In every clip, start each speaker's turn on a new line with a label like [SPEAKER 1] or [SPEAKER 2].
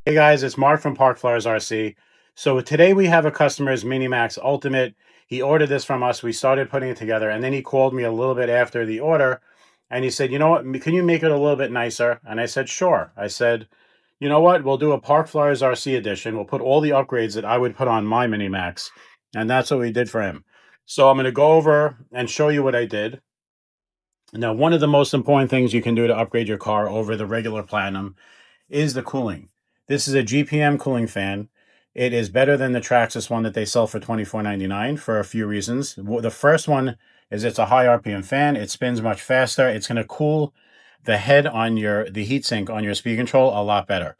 [SPEAKER 1] Hey guys, it's Mark from Parkflyers RC. So today we have a customer's WIDE-MAXX Ultimate. He ordered this from us. We started putting it together, and then he called me a little bit after the order, and he said, "You know what? Can you make it a little bit nicer?" And I said, "Sure." I said, "You know what? We'll do a Parkflyers RC edition. We'll put all the upgrades that I would put on my WIDE-MAXX," and that's what we did for him. So I'm going to go over and show you what I did. Now, one of the most important things you can do to upgrade your car over the regular Platinum is the cooling. This is a GPM cooling fan. It is better than the Traxxas one that they sell for $24.99 for a few reasons. The first one is it's a high RPM fan. It spins much faster. It's going to cool the head on the heatsink on your speed control a lot better.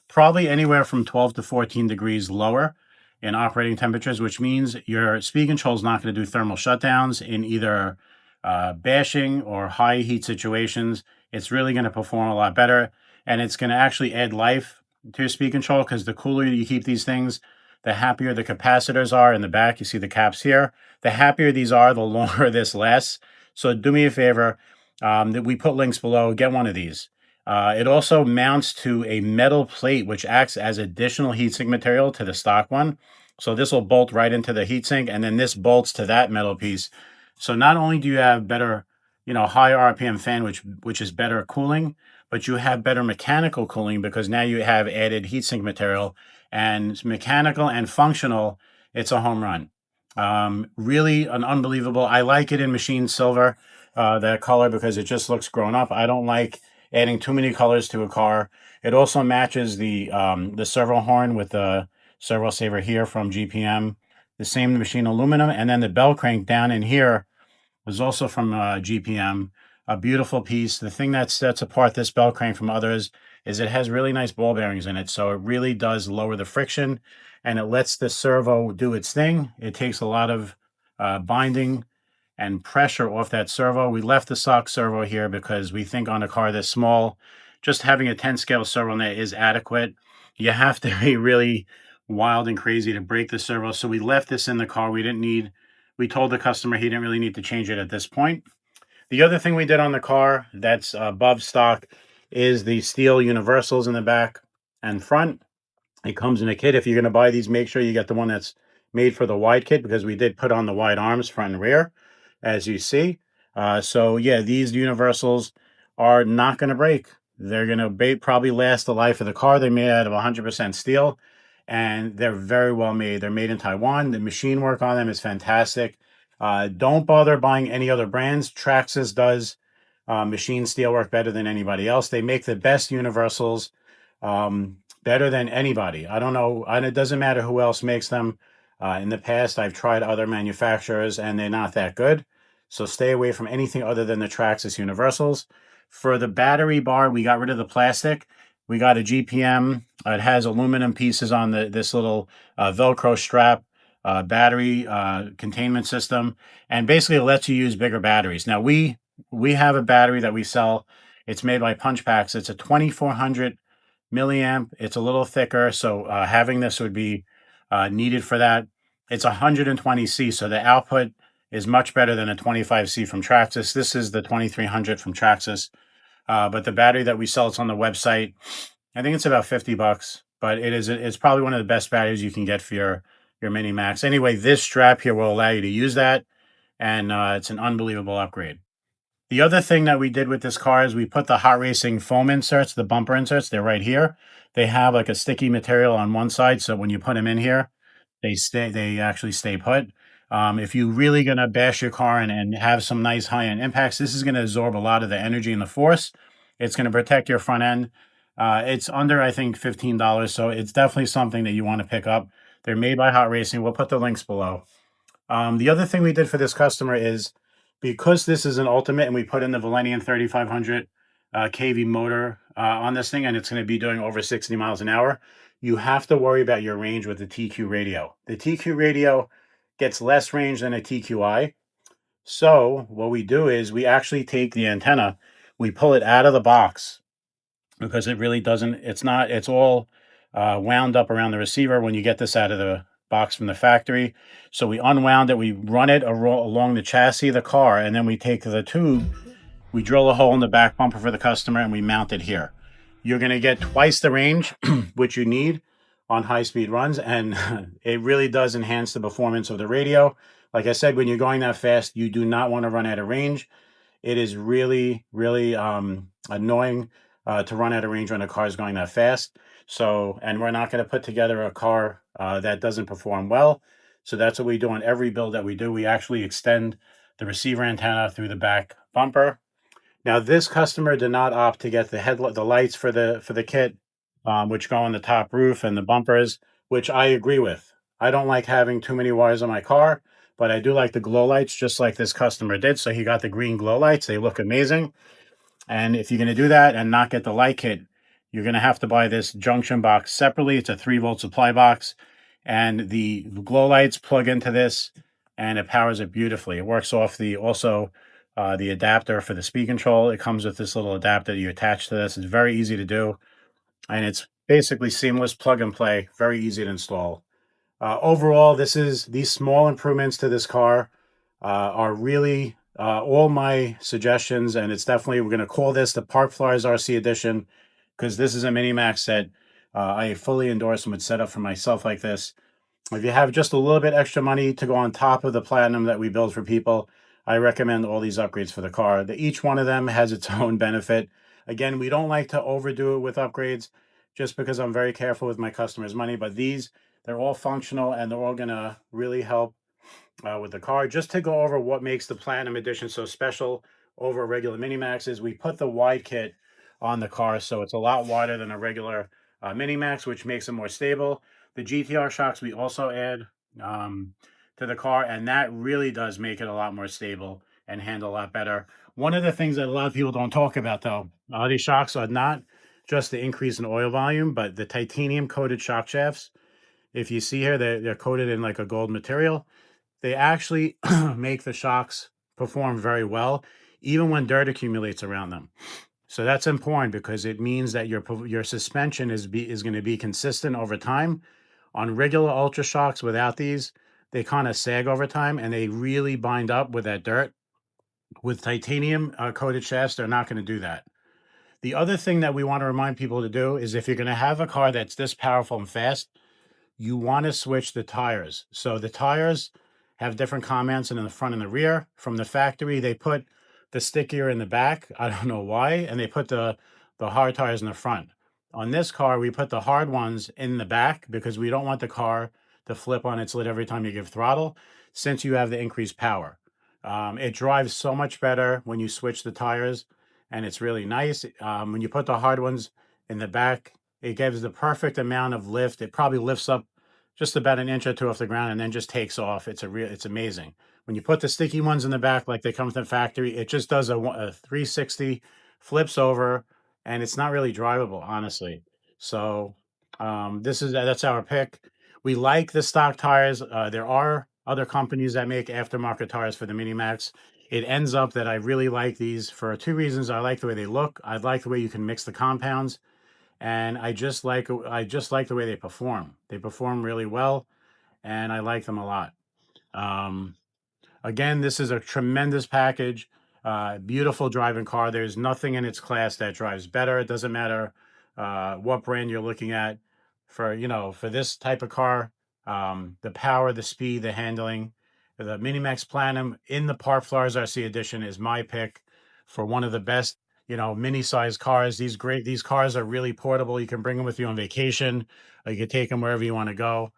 [SPEAKER 1] Probably anywhere from 12 to 14 degrees lower in operating temperatures, which means your speed control is not going to do thermal shutdowns in either bashing or high heat situations. It's really going to perform a lot better, and it's going to actually add life to your speed control, because the cooler you keep these things, the happier the capacitors are in the back. You see the caps here. The happier these are, the longer this lasts. So do me a favor, that we put links below. Get one of these. It also mounts to a metal plate, which acts as additional heatsink material to the stock one. So this will bolt right into the heatsink, and then this bolts to that metal piece. So not only do you have better, high RPM fan, which is better cooling, but you have better mechanical cooling, because now you have added heatsink material, and mechanical and functional. It's a home run. Really an unbelievable. I like it in machine silver, that color, because it just looks grown up. I don't like adding too many colors to a car. It also matches the servo horn with the servo saver here from GPM, the same machine aluminum, and then the bell crank down in here was also from GPM. A beautiful piece. The thing that sets apart this bell crank from others is it has really nice ball bearings in it, so it really does lower the friction, and it lets the servo do its thing. It takes a lot of binding and pressure off that servo. We left the stock servo here because we think on a car this small, just having a 10 scale servo in there is adequate. You have to be really wild and crazy to break the servo. So we left this in the car. We told the customer he didn't really need to change it at this point. The other thing we did on the car that's above stock is the steel universals in the back and front. It comes in a kit. If you're going to buy these, make sure you get the one that's made for the wide kit, because we did put on the wide arms front and rear, as you see. So yeah, these universals are not going to break. They're going to probably last the life of the car. They're made out of 100% steel, and they're very well made. They're made in Taiwan. The machine work on them is fantastic. Don't bother buying any other brands. Traxxas does machine steel work better than anybody else. They make the best universals. Better than anybody. I don't know. And it doesn't matter who else makes them. In the past, I've tried other manufacturers, and they're not that good. So stay away from anything other than the Traxxas universals. For the battery bar, we got rid of the plastic. We got a GPM. It has aluminum pieces on this little Velcro strap battery containment system, and basically it lets you use bigger batteries. Now we have a battery that we sell. It's made by Punch Packs. It's a 2400 milliamp. It's a little thicker, so having this would be needed for that. It's 120C, so the output is much better than a 25C from Traxxas. This is the 2300 from Traxxas, but the battery that we sell, it's on the website. I think it's about $50, but it's probably one of the best batteries you can get for your WIDE-MAXX. Anyway, this strap here will allow you to use that, and it's an unbelievable upgrade. The other thing that we did with this car is we put the hot racing foam inserts, the bumper inserts. They're right here. They have like a sticky material on one side, so when you put them in here, they actually stay put. If you're really gonna bash your car and have some nice high-end impacts, this is gonna absorb a lot of the energy and the force. It's gonna protect your front end. It's under, I think, $15, so it's definitely something that you want to pick up. They're made by Hot Racing. We'll put the links below. The other thing we did for this customer is, because this is an Ultimate and we put in the Valenian 3500 kV motor on this thing, and it's going to be doing over 60 miles an hour, you have to worry about your range with the TQ radio. The TQ radio gets less range than a TQI. So what we do is we actually take the antenna, we pull it out of the box, because it really doesn't, it's all wound up around the receiver when you get this out of the box from the factory. So we unwound it, we run it along the chassis of the car, and then we take the tube, we drill a hole in the back bumper for the customer, and we mount it here. you're going to get twice the range, which you need on high speed runs. And it really does enhance the performance of the radio. Like I said, when you're going that fast, you do not want to run out of range. It is really, really annoying to run out of range when a car is going that fast. So, and we're not going to put together a car that doesn't perform well. So that's what we do on every build that we do. We actually extend the receiver antenna through the back bumper. Now, this customer did not opt to get the lights for the kit, which go on the top roof and the bumpers, which I agree with. I don't like having too many wires on my car, but I do like the glow lights, just like this customer did. So he got the green glow lights. They look amazing. And if you're going to do that and not get the light kit, you're going to have to buy this junction box separately. It's a 3-volt supply box, and the glow lights plug into this, and it powers it beautifully. It works off the adapter for the speed control. It comes with this little adapter that you attach to this. It's very easy to do, and it's basically seamless plug and play. Very easy to install. Overall, these small improvements to this car are really all my suggestions, and it's definitely, we're going to call this the Parkflyers RC Edition, because this is a mini max that I fully endorse and would set up for myself like this. If you have just a little bit extra money to go on top of the platinum that we build for people, I recommend all these upgrades for the car. Each one of them has its own benefit. Again, we don't like to overdo it with upgrades just because I'm very careful with my customers' money, but they're all functional and they're all going to really help with the car. Just to go over what makes the Platinum Edition so special over regular Mini Maxes, we put the wide kit on the car, so it's a lot wider than a regular Mini Max, which makes it more stable. The GTR shocks we also add um, to the car, and that really does make it a lot more stable and handle a lot better. One of the things that a lot of people don't talk about, though, these shocks are not just the increase in oil volume, but the titanium coated shock shafts. If you see here, they're coated in like a gold material. They actually make the shocks perform very well, even when dirt accumulates around them. So that's important because it means that your suspension is going to be consistent over time. On regular ultra shocks without these, they kind of sag over time and they really bind up with that dirt. With titanium coated shafts, they're not going to do that. The other thing that we want to remind people to do is if you're going to have a car that's this powerful and fast, you want to switch the tires. So the tires have different comments in the front and the rear. From the factory, they put the stickier in the back. I don't know why. And they put the hard tires in the front. On this car, we put the hard ones in the back because we don't want the car to flip on its lid every time you give throttle, since you have the increased power. It drives so much better when you switch the tires, and it's really nice. When you put the hard ones in the back, it gives the perfect amount of lift. It probably lifts up just about an inch or two off the ground and then just takes off. It's amazing. When you put the sticky ones in the back like they come from the factory, it just does a 360, flips over, and it's not really drivable, honestly. So that's our pick. We like the stock tires. There are other companies that make aftermarket tires for the Mini Max. It ends up that I really like these for two reasons. I like the way they look. I like the way you can mix the compounds, and I just like the way they perform. They perform really well, and I like them a lot. Um, Again, this is a tremendous package. Beautiful driving car. There's nothing in its class that drives better. It doesn't matter what brand you're looking at. For this type of car, the power, the speed, the handling, the Minimax Platinum in the Parkflyers RC Edition is my pick for one of the best, mini-sized cars. These cars are really portable. You can bring them with you on vacation. Or you can take them wherever you want to go,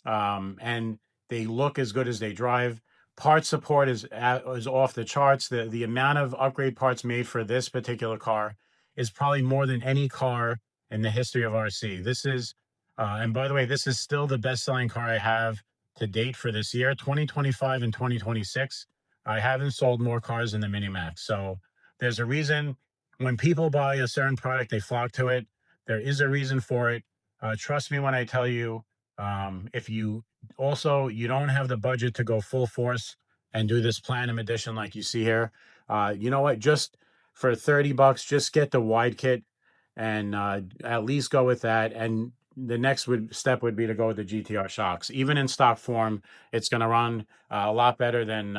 [SPEAKER 1] and they look as good as they drive. Part support is off the charts. The amount of upgrade parts made for this particular car is probably more than any car in the history of RC. And by the way, this is still the best-selling car I have to date for this year, 2025 and 2026. I haven't sold more cars in the Minimax. So there's a reason when people buy a certain product, they flock to it. There is a reason for it. Trust me when I tell you, if you don't have the budget to go full force and do this platinum edition like you see here, you know what? Just for $30, just get the wide kit and at least go with that. And the next step would be to go with the GTR shocks. Even in stock form, it's going to run a lot better than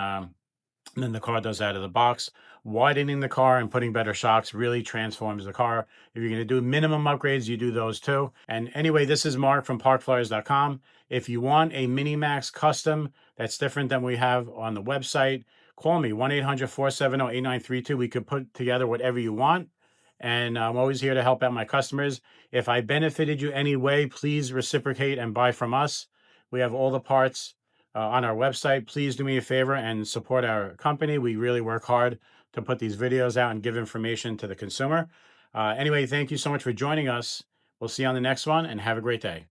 [SPEAKER 1] the car does out of the box. widening the car and putting better shocks really transforms the car. If you're going to do minimum upgrades, you do those too. And anyway, this is Mark from Parkflyers.com. If you want a Mini Max custom that's different than we have on the website, call me 1-800-470-8932. We could put together whatever you want. And I'm always here to help out my customers. If I benefited you any way, please reciprocate and buy from us. We have all the parts on our website. Please do me a favor and support our company. We really work hard to put these videos out and give information to the consumer. Anyway, thank you so much for joining us. We'll see you on the next one and have a great day.